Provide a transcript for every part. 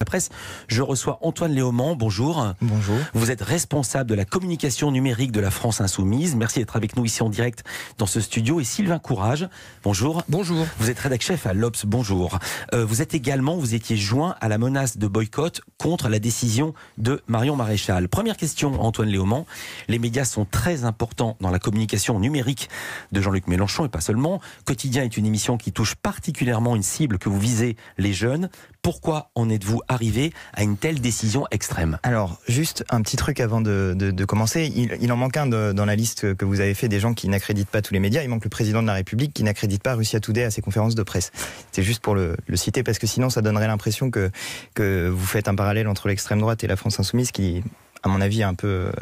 La presse, je reçois Antoine Léaumont, bonjour. Bonjour. Vous êtes responsable de la communication numérique de la France Insoumise. Merci d'être avec nous ici en direct dans ce studio. Et Sylvain Courage, bonjour. Bonjour. Vous êtes rédac-chef à l'Obs, bonjour. Vous étiez joint à la menace de boycott contre la décision de Marion Maréchal. Première question, Antoine Léaumont. Les médias sont très importants dans la communication numérique de Jean-Luc Mélenchon et pas seulement. Quotidien est une émission qui touche particulièrement une cible que vous visez, les jeunes. Pourquoi en êtes-vous arrivé à une telle décision extrême? Alors, juste un petit truc avant de commencer. Il en manque un dans la liste que vous avez fait des gens qui n'accréditent pas tous les médias. Il manque le président de la République qui n'accrédite pas Russia Today à ses conférences de presse. C'est juste pour le citer parce que sinon ça donnerait l'impression que vous faites un parallèle entre l'extrême droite et la France Insoumise qui, à mon avis, un peu.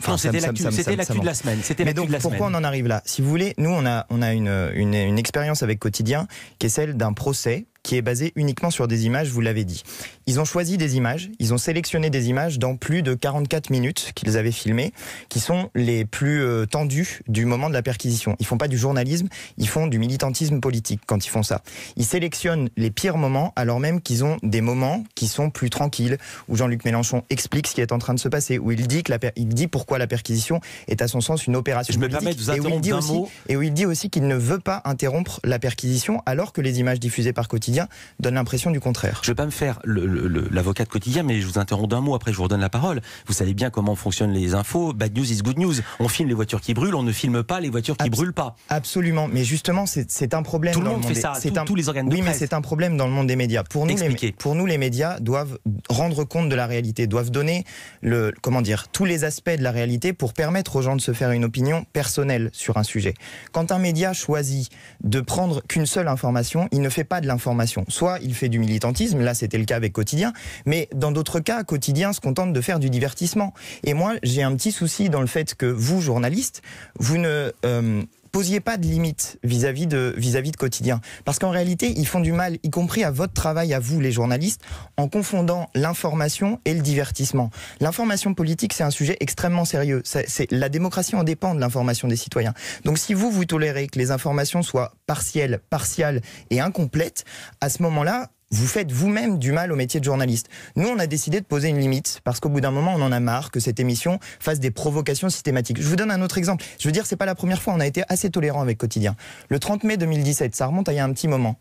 Non, c'était l'actu de la semaine. Mais donc, pourquoi on en arrive là? Si vous voulez, nous, on a une expérience avec Quotidien qui est celle d'un procès qui est basé uniquement sur des images, vous l'avez dit. Ils ont choisi des images, ils ont sélectionné des images dans plus de 44 minutes qu'ils avaient filmées, qui sont les plus tendues du moment de la perquisition. Ils font pas du journalisme, ils font du militantisme politique quand ils font ça. Ils sélectionnent les pires moments alors même qu'ils ont des moments qui sont plus tranquilles, où Jean-Luc Mélenchon explique ce qui est en train de se passer, où il dit pourquoi la perquisition est à son sens une opération politique. Je me permets de vous interrompre d'un mot. Et où il dit aussi qu'il ne veut pas interrompre la perquisition alors que les images diffusées par Quotidien donne l'impression du contraire. Je ne vais pas me faire l'avocat de Quotidien, mais je vous interromps d'un mot, après je vous redonne la parole. Vous savez bien comment fonctionnent les infos. Bad news is good news. On filme les voitures qui brûlent, on ne filme pas les voitures qui brûlent pas. Absolument, mais justement c'est un problème. Tout le monde fait ça, tous les organes de presse. Oui, mais c'est un problème dans le monde des médias. Pour nous, les médias doivent rendre compte de la réalité, doivent donner tous les aspects de la réalité pour permettre aux gens de se faire une opinion personnelle sur un sujet. Quand un média choisit de prendre qu'une seule information, il ne fait pas de l'information. Soit il fait du militantisme, là c'était le cas avec Quotidien, mais dans d'autres cas, Quotidien se contente de faire du divertissement. Et moi, j'ai un petit souci dans le fait que vous, journalistes, vous ne posiez pas de limites vis-à-vis de Quotidien. Parce qu'en réalité, ils font du mal, y compris à votre travail, à vous les journalistes, en confondant l'information et le divertissement. L'information politique, c'est un sujet extrêmement sérieux. La démocratie en dépend de l'information des citoyens. Donc si vous tolérez que les informations soient partielles et incomplètes, à ce moment-là, vous faites vous-même du mal au métier de journaliste. Nous, on a décidé de poser une limite parce qu'au bout d'un moment, on en a marre que cette émission fasse des provocations systématiques. Je vous donne un autre exemple. Je veux dire, c'est pas la première fois. On a été assez tolérant avec Quotidien. Le 30 mai 2017, ça remonte à il y a un petit moment.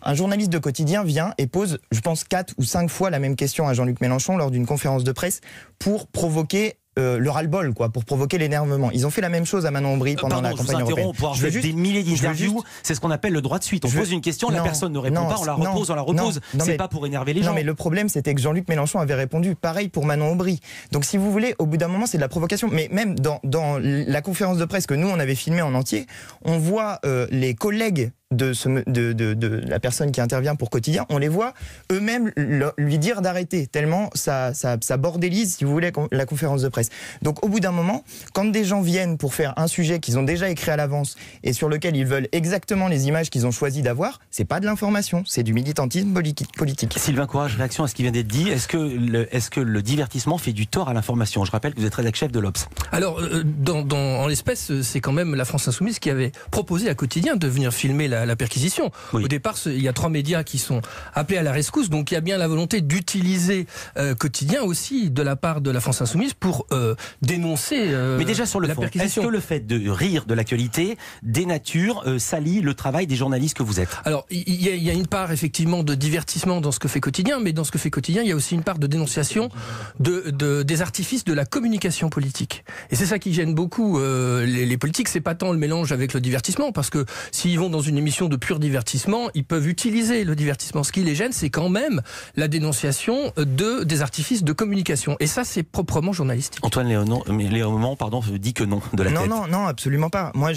Un journaliste de Quotidien vient et pose, je pense, 4 ou 5 fois la même question à Jean-Luc Mélenchon lors d'une conférence de presse pour provoquer le ras-le-bol, pour provoquer l'énervement. Ils ont fait la même chose à Manon Aubry pendant la campagne européenne. Pour avoir des milliers d'interviews, c'est ce qu'on appelle le droit de suite. On pose une question, la personne ne répond pas, on la repose, c'est pas pour énerver les gens. Non, mais le problème, c'était que Jean-Luc Mélenchon avait répondu. Pareil pour Manon Aubry. Donc, si vous voulez, au bout d'un moment, c'est de la provocation. Mais même dans la conférence de presse que nous, on avait filmée en entier, on voit les collègues de la personne qui intervient pour Quotidien, on les voit eux-mêmes lui dire d'arrêter, tellement ça bordélise, si vous voulez, la conférence de presse. Donc au bout d'un moment, quand des gens viennent pour faire un sujet qu'ils ont déjà écrit à l'avance et sur lequel ils veulent exactement les images qu'ils ont choisi d'avoir, c'est pas de l'information, c'est du militantisme politique. Sylvain Courage, réaction à ce qui vient d'être dit. Est-ce que le divertissement fait du tort à l'information? Je rappelle que vous êtes rédac-chef de l'Obs. Alors, en l'espèce, c'est quand même la France Insoumise qui avait proposé à Quotidien de venir filmer la perquisition. Oui. Au départ, il y a 3 médias qui sont appelés à la rescousse, donc il y a bien la volonté d'utiliser Quotidien aussi de la part de la France Insoumise pour dénoncer mais déjà sur le fond, est-ce que le fait de rire de l'actualité dénature, salit le travail des journalistes que vous êtes? Alors, il y a une part effectivement de divertissement dans ce que fait Quotidien, mais dans ce que fait Quotidien, il y a aussi une part de dénonciation des artifices de la communication politique. Et c'est ça qui gêne beaucoup les politiques, c'est pas tant le mélange avec le divertissement, parce que s'ils vont dans une émission de pur divertissement, ils peuvent utiliser le divertissement. Ce qui les gêne, c'est quand même la dénonciation des artifices de communication. Et ça, c'est proprement journalistique. Antoine Léaumont, dit que non de la tête. Non, absolument pas. Moi,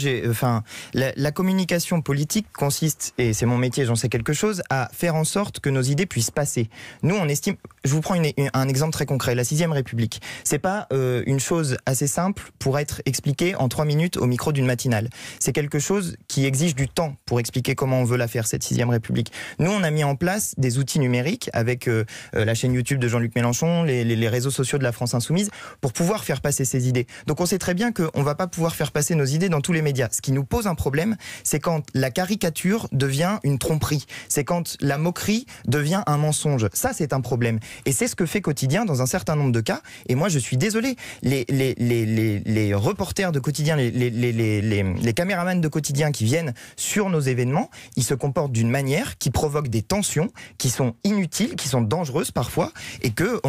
la communication politique consiste, et c'est mon métier, j'en sais quelque chose, à faire en sorte que nos idées puissent passer. Nous, on estime, je vous prends un exemple très concret, la 6ème République. C'est pas une chose assez simple pour être expliquée en 3 minutes au micro d'une matinale. C'est quelque chose qui exige du temps pour expliquer comment on veut la faire, cette 6e République. Nous, on a mis en place des outils numériques avec la chaîne YouTube de Jean-Luc Mélenchon, les réseaux sociaux de la France Insoumise, pour pouvoir faire passer ces idées. Donc on sait très bien qu'on ne va pas pouvoir faire passer nos idées dans tous les médias. Ce qui nous pose un problème, c'est quand la caricature devient une tromperie. C'est quand la moquerie devient un mensonge. Ça, c'est un problème. Et c'est ce que fait Quotidien dans un certain nombre de cas. Et moi, je suis désolé. Les reporters de Quotidien, les caméramans de Quotidien qui viennent sur nos événements, ils se comportent d'une manière qui provoque des tensions, qui sont inutiles, qui sont dangereuses parfois, et que,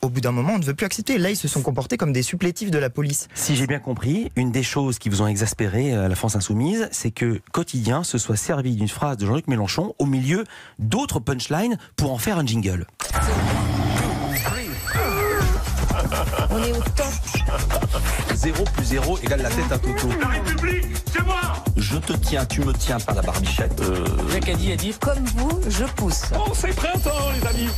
au bout d'un moment, on ne veut plus accepter. Là, ils se sont comportés comme des supplétifs de la police. Si j'ai bien compris, une des choses qui vous ont exaspéré à la France Insoumise, c'est que Quotidien se soit servi d'une phrase de Jean-Luc Mélenchon au milieu d'autres punchlines pour en faire un jingle. On est au top. 0 + 0 = la tête à Toto. La République, c'est moi. Je te tiens, tu me tiens pas la barbichette. Jacques a dit, comme vous, je pousse. Oh, c'est printemps, les amis.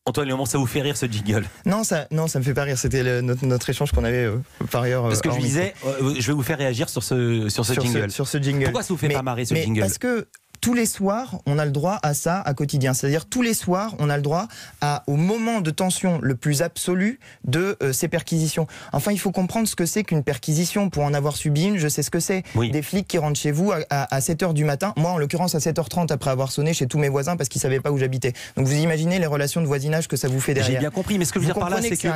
Antoine Léaumont, ça vous fait rire ce jingle? Non, ça me fait pas rire. C'était notre échange qu'on avait par ailleurs. Parce que je disais, je vais vous faire réagir sur ce jingle. Sur ce jingle. Pourquoi ça vous fait pas marrer ce jingle? Parce que tous les soirs, on a le droit à ça à Quotidien. C'est-à-dire tous les soirs, on a le droit au moment de tension le plus absolu de ces perquisitions. Enfin, il faut comprendre ce que c'est qu'une perquisition. Pour en avoir subi une, je sais ce que c'est. Oui. Des flics qui rentrent chez vous à 7h du matin. Moi, en l'occurrence, à 7h30 après avoir sonné chez tous mes voisins parce qu'ils ne savaient pas où j'habitais. Donc vous imaginez les relations de voisinage que ça vous fait derrière. J'ai bien compris, mais ce que je veux dire par là, c'est que c'est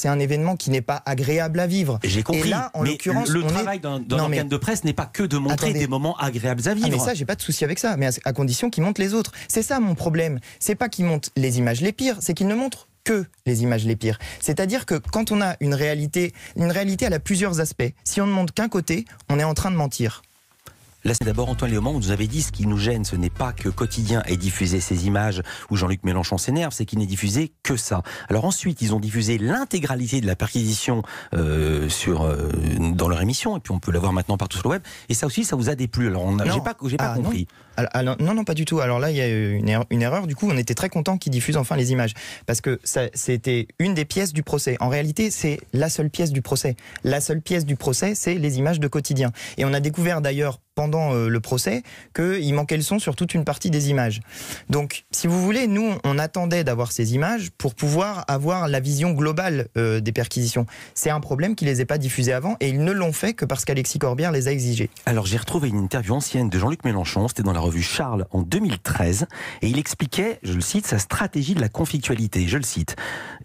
un événement qui n'est pas agréable à vivre. J'ai compris. Et là, en l'occurrence, le travail d'un organe de presse n'est pas que de montrer des moments agréables à vivre. Mais ça, j'ai pas de souci avec ça. Mais à condition qui montrent les autres. C'est ça mon problème. C'est pas qu'ils montrent les images les pires, c'est qu'ils ne montrent que les images les pires. C'est-à-dire que quand on a une réalité, elle a plusieurs aspects. Si on ne montre qu'un côté, on est en train de mentir. Là, c'est d'abord Antoine Léaumont, vous nous avez dit ce qui nous gêne, ce n'est pas que Quotidien ait diffusé ces images où Jean-Luc Mélenchon s'énerve, c'est qu'il n'ait diffusé que ça. Alors ensuite, ils ont diffusé l'intégralité de la perquisition dans leur émission, et puis on peut la voir maintenant partout sur le web, et ça aussi, ça vous a déplu. Alors j'ai pas compris. Non, pas du tout. Alors là, il y a une erreur. Du coup, on était très contents qu'ils diffusent enfin les images. Parce que c'était une des pièces du procès. En réalité, c'est la seule pièce du procès. La seule pièce du procès, c'est les images de Quotidien. Et on a découvert d'ailleurs pendant le procès qu'il manquait le son sur toute une partie des images. Donc, si vous voulez, nous, on attendait d'avoir ces images pour pouvoir avoir la vision globale des perquisitions. C'est un problème qu'ils ne les aient pas diffusées avant, et ils ne l'ont fait que parce qu'Alexis Corbière les a exigées. Alors, j'ai retrouvé une interview ancienne de Jean-Luc Mélenchon, c'était dans la revue Charles en 2013, et il expliquait, je le cite, sa stratégie de la conflictualité. Je le cite.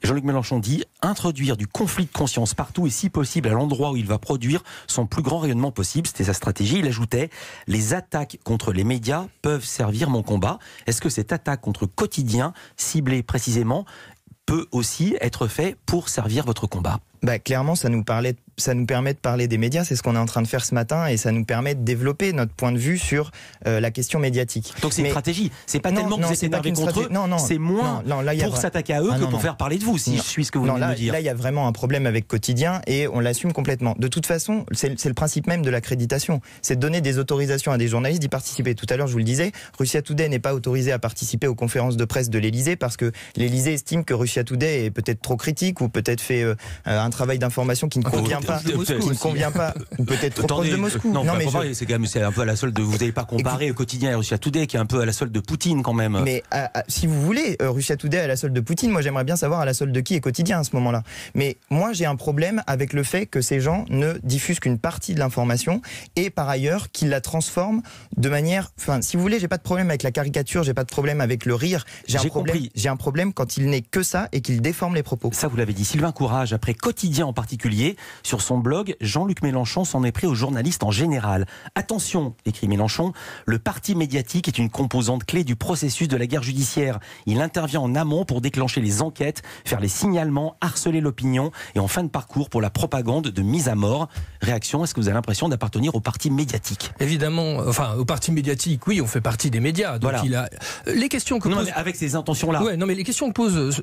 Jean-Luc Mélenchon dit « Introduire du conflit de conscience partout et si possible à l'endroit où il va produire son plus grand rayonnement possible », c'était sa stratégie. Il ajoutait « Les attaques contre les médias peuvent servir mon combat ». Est-ce que cette attaque contre Quotidien, ciblée précisément, peut aussi être faite pour servir votre combat? Clairement, ça nous permet de parler des médias, c'est ce qu'on est en train de faire ce matin, et ça nous permet de développer notre point de vue sur la question médiatique. Donc c'est une stratégie, c'est pas tellement que vous êtes énervé contre eux, c'est moins pour s'attaquer à eux que pour faire parler de vous, si je suis ce que vous venez de me dire. Là, il y a vraiment un problème avec Quotidien, et on l'assume complètement. De toute façon, c'est le principe même de l'accréditation, c'est de donner des autorisations à des journalistes d'y participer. Tout à l'heure, je vous le disais, Russia Today n'est pas autorisé à participer aux conférences de presse de l'Élysée, parce que l'Élysée estime que Russia Today est peut-être trop critique, ou peut-être fait un travail d'information qui ne convient pas, ou peut-être trop proche de Moscou. Non, mais c'est un peu à la solde de. Vous n'allez pas comparer Quotidien et Russia Today, qui est un peu à la solde de Poutine quand même. Mais si vous voulez, Russia Today à la solde de Poutine, moi j'aimerais bien savoir à la solde de qui est Quotidien à ce moment-là. Mais moi j'ai un problème avec le fait que ces gens ne diffusent qu'une partie de l'information, et par ailleurs qu'ils la transforment de manière. Enfin, si vous voulez, j'ai pas de problème avec la caricature, j'ai pas de problème avec le rire. J'ai un problème quand il n'est que ça et qu'il déforme les propos. Ça, vous l'avez dit. Sylvain Courage, après Quotidien en particulier, sur son blog, Jean-Luc Mélenchon s'en est pris aux journalistes en général. Attention, écrit Mélenchon, le parti médiatique est une composante clé du processus de la guerre judiciaire. Il intervient en amont pour déclencher les enquêtes, faire les signalements, harceler l'opinion, et en fin de parcours pour la propagande de mise à mort. Réaction, est-ce que vous avez l'impression d'appartenir au parti médiatique? Évidemment, enfin, au parti médiatique, oui, on fait partie des médias. Donc voilà. Les questions que pose... avec ces intentions-là. Ouais, non, mais les questions que pose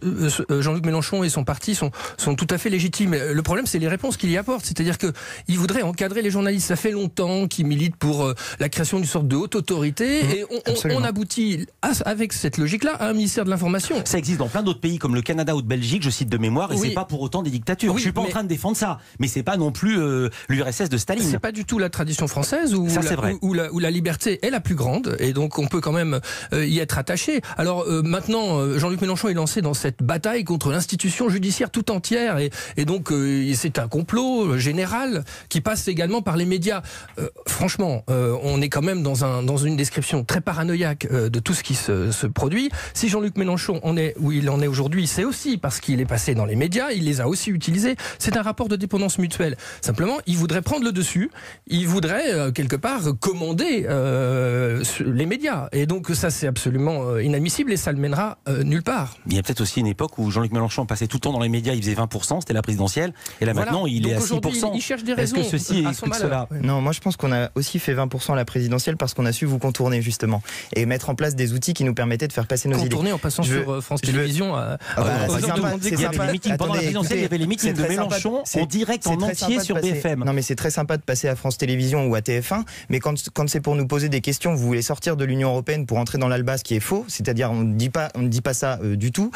Jean-Luc Mélenchon et son parti sont tout à fait légitimes. Le problème, c'est les réponses qu'il y a porte. C'est-à-dire qu'il voudrait encadrer les journalistes. Ça fait longtemps qu'ils militent pour la création d'une sorte de haute autorité. Et on aboutit, avec cette logique-là, à un ministère de l'Information. Ça existe dans plein d'autres pays comme le Canada ou de Belgique, je cite de mémoire, et c'est pas pour autant des dictatures. Je suis pas en train de défendre ça, mais c'est pas non plus l'URSS de Staline. C'est pas du tout la tradition française où la liberté est la plus grande, et donc on peut quand même y être attaché. Alors maintenant, Jean-Luc Mélenchon est lancé dans cette bataille contre l'institution judiciaire tout entière, et donc c'est un complot général qui passe également par les médias. Franchement, on est quand même dans une description très paranoïaque de tout ce qui se produit. Si Jean-Luc Mélenchon en est où il en est aujourd'hui, c'est aussi parce qu'il est passé dans les médias, il les a aussi utilisés. C'est un rapport de dépendance mutuelle. Simplement, il voudrait prendre le dessus, il voudrait quelque part commander les médias. Et donc ça, c'est absolument inadmissible et ça ne le mènera nulle part. Il y a peut-être aussi une époque où Jean-Luc Mélenchon passait tout le temps dans les médias, il faisait 20%, c'était la présidentielle, et là maintenant il est à 6%. Il cherche des raisons. Est-ce que ceci explique cela ? Non, moi je pense qu'on a aussi fait 20% à la présidentielle parce qu'on a su vous contourner justement et mettre en place des outils qui nous permettaient de faire passer nos idées. Contourner en passant sur France Télévisions. Pendant la présidentielle, il y avait les meetings de Mélenchon en direct en entier sur BFM. Non mais c'est très sympa de passer à France Télévisions ou à TF1, mais quand c'est pour nous poser des questions, vous voulez sortir de l'Union Européenne pour entrer dans l'ALBA, ce qui est faux, c'est-à-dire on ne dit pas ça du tout,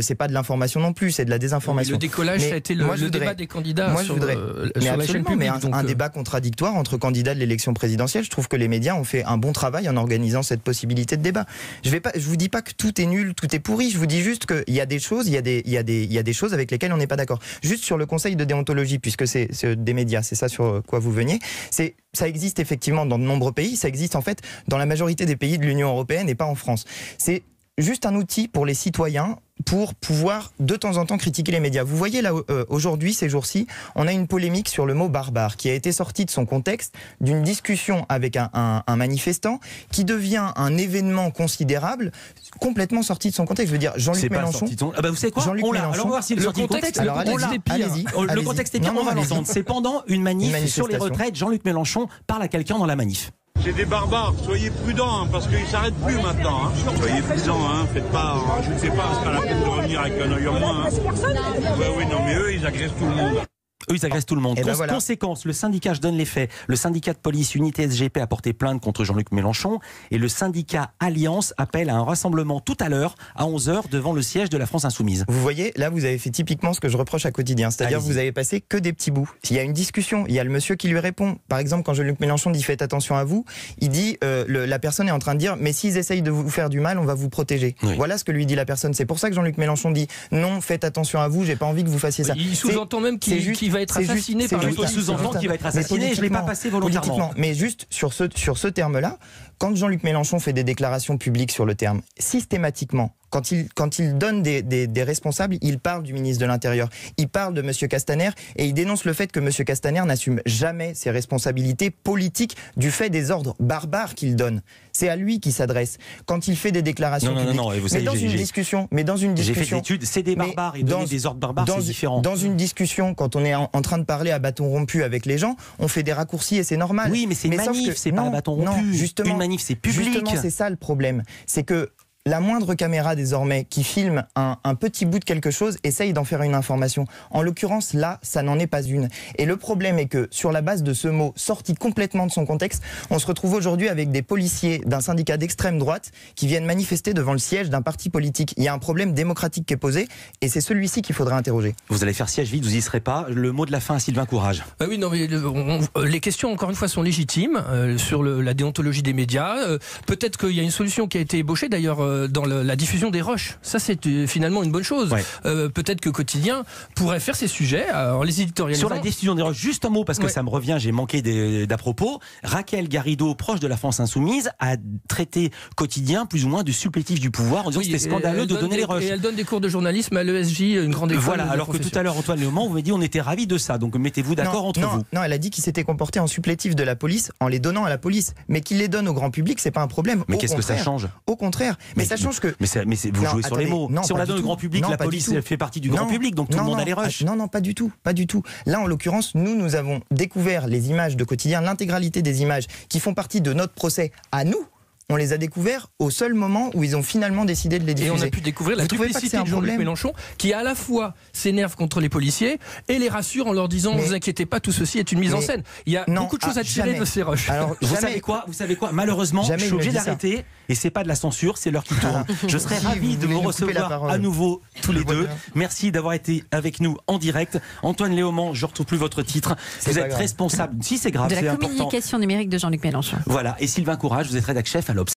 c'est pas de l'information non plus, c'est de la désinformation. Le décollage, ça a été le débat des candidats sur la chaîne publique. Mais un débat contradictoire entre candidats de l'élection présidentielle, je trouve que les médias ont fait un bon travail en organisant cette possibilité de débat. Je vous dis pas que tout est nul, tout est pourri, je vous dis juste qu'il y a des choses, il y a des choses avec lesquelles on n'est pas d'accord. Juste sur le conseil de déontologie, puisque c'est des médias, c'est ça sur quoi vous veniez, ça existe effectivement dans de nombreux pays, ça existe en fait dans la majorité des pays de l'Union européenne et pas en France. C'est juste un outil pour les citoyens pour pouvoir de temps en temps critiquer les médias. Vous voyez là aujourd'hui, ces jours-ci, on a une polémique sur le mot barbare qui a été sorti de son contexte d'une discussion avec un manifestant qui devient un événement considérable complètement sorti de son contexte. Je veux dire, Jean-Luc Mélenchon... vous savez quoi, Jean-Luc Mélenchon, alors on va voir si le contexte... Alors allez-y. Le contexte est pire, on va l'entendre. C'est pendant une manif sur les retraites, Jean-Luc Mélenchon parle à quelqu'un dans la manif. C'est des barbares, soyez prudents, hein, parce qu'ils ne s'arrêtent plus maintenant. Hein. Soyez prudents, hein, faites pas, je ne sais pas, c'est pas la peine de revenir avec un œil en moins. Hein. Oui, non, mais eux, ils agressent tout le monde. Eux, ils agressent tout le monde. Conséquence, le syndicat, je donne les faits, le syndicat de police Unité SGP a porté plainte contre Jean-Luc Mélenchon et le syndicat Alliance appelle à un rassemblement tout à l'heure, à 11h, devant le siège de la France Insoumise. Vous voyez, là, vous avez fait typiquement ce que je reproche à Quotidien, c'est-à-dire vous avez passé que des petits bouts. Il y a une discussion, il y a le monsieur qui lui répond. Par exemple, quand Jean-Luc Mélenchon dit « faites attention à vous », il dit, la personne est en train de dire « mais s'ils essayent de vous faire du mal, on va vous protéger ». Voilà ce que lui dit la personne. C'est pour ça que Jean-Luc Mélenchon dit « non, faites attention à vous, j'ai pas envie que vous fassiez ça ». Il sous-entend même qu'il va être assassiné. Il sous-entend qu'il va être assassiné, je ne l'ai pas passé volontairement. Mais juste sur ce terme-là, quand Jean-Luc Mélenchon fait des déclarations publiques sur le terme, systématiquement, quand il donne des responsables, il parle du ministre de l'Intérieur, il parle de M. Castaner et il dénonce le fait que M. Castaner n'assume jamais ses responsabilités politiques du fait des ordres barbares qu'il donne. C'est à lui qu'il s'adresse. Quand il fait des déclarations publiques, mais dans une discussion, j'ai fait des études, c'est des barbares et donner des ordres barbares, c'est différent. Dans une discussion, quand on est en train de parler à bâton rompu avec les gens, on fait des raccourcis et c'est normal. Oui, mais c'est une manif, c'est pas à bâton rompu. Non, justement, une manif, c'est public. Justement, c'est ça le problème. C'est que la moindre caméra désormais qui filme un petit bout de quelque chose essaye d'en faire une information. En l'occurrence, là, ça n'en est pas une. Et le problème est que sur la base de ce mot sorti complètement de son contexte, on se retrouve aujourd'hui avec des policiers d'un syndicat d'extrême droite qui viennent manifester devant le siège d'un parti politique. Il y a un problème démocratique qui est posé et c'est celui-ci qu'il faudrait interroger. Vous allez faire siège vide, vous y serez pas. Le mot de la fin à Sylvain Courage. Oui, non, mais les questions, encore une fois, sont légitimes sur la déontologie des médias. Peut-être qu'il y a une solution qui a été ébauchée d'ailleurs dans la diffusion des rushs. Ça, c'est finalement une bonne chose. Ouais. Peut-être que Quotidien pourrait faire ces sujets en les éditorialisant. Sur la diffusion des rushs, juste un mot, parce que ça me revient, j'ai manqué d'à propos. Raquel Garrido, proche de la France Insoumise, a traité Quotidien plus ou moins de supplétif du pouvoir en disant que c'était scandaleux de donner les rushs. Et elle donne des cours de journalisme à l'ESJ, une grande école. Voilà, alors que tout à l'heure, Antoine Léaumont, vous m'avez dit on était ravis de ça. Donc mettez-vous d'accord entre vous. Non, elle a dit qu'il s'était comporté en supplétif de la police en les donnant à la police. Mais qu'il les donne au grand public, c'est pas un problème. Mais qu'est-ce que ça change ? Au contraire. Mais ça change que... Mais vous jouez sur les mots. Si on la donne au grand public, la police fait partie du grand public, donc tout le monde a les rushs. Non, pas du tout. Là, en l'occurrence, nous avons découvert les images de Quotidien, l'intégralité des images qui font partie de notre procès à nous, on les a découverts au seul moment où ils ont finalement décidé de les diffuser. Et on a pu découvrir la duplicité de Jean-Luc Mélenchon, qui à la fois s'énerve contre les policiers et les rassure en leur disant ne vous inquiétez pas, tout ceci est une mise en scène. Il y a beaucoup de choses à tirer de ces rushs. Alors, vous savez quoi, malheureusement, je suis obligé d'arrêter, et c'est pas de la censure, c'est l'heure qui tourne. Je serais ravi de vous recevoir à nouveau tous les deux. Merci d'avoir été avec nous en direct. Antoine Léaumont, je ne retrouve plus votre titre. Vous êtes responsable, si c'est grave, de c'est la important, communication numérique de Jean-Luc Mélenchon. Voilà, et Sylvain Courage, vous êtes rédac chef à l'Obs.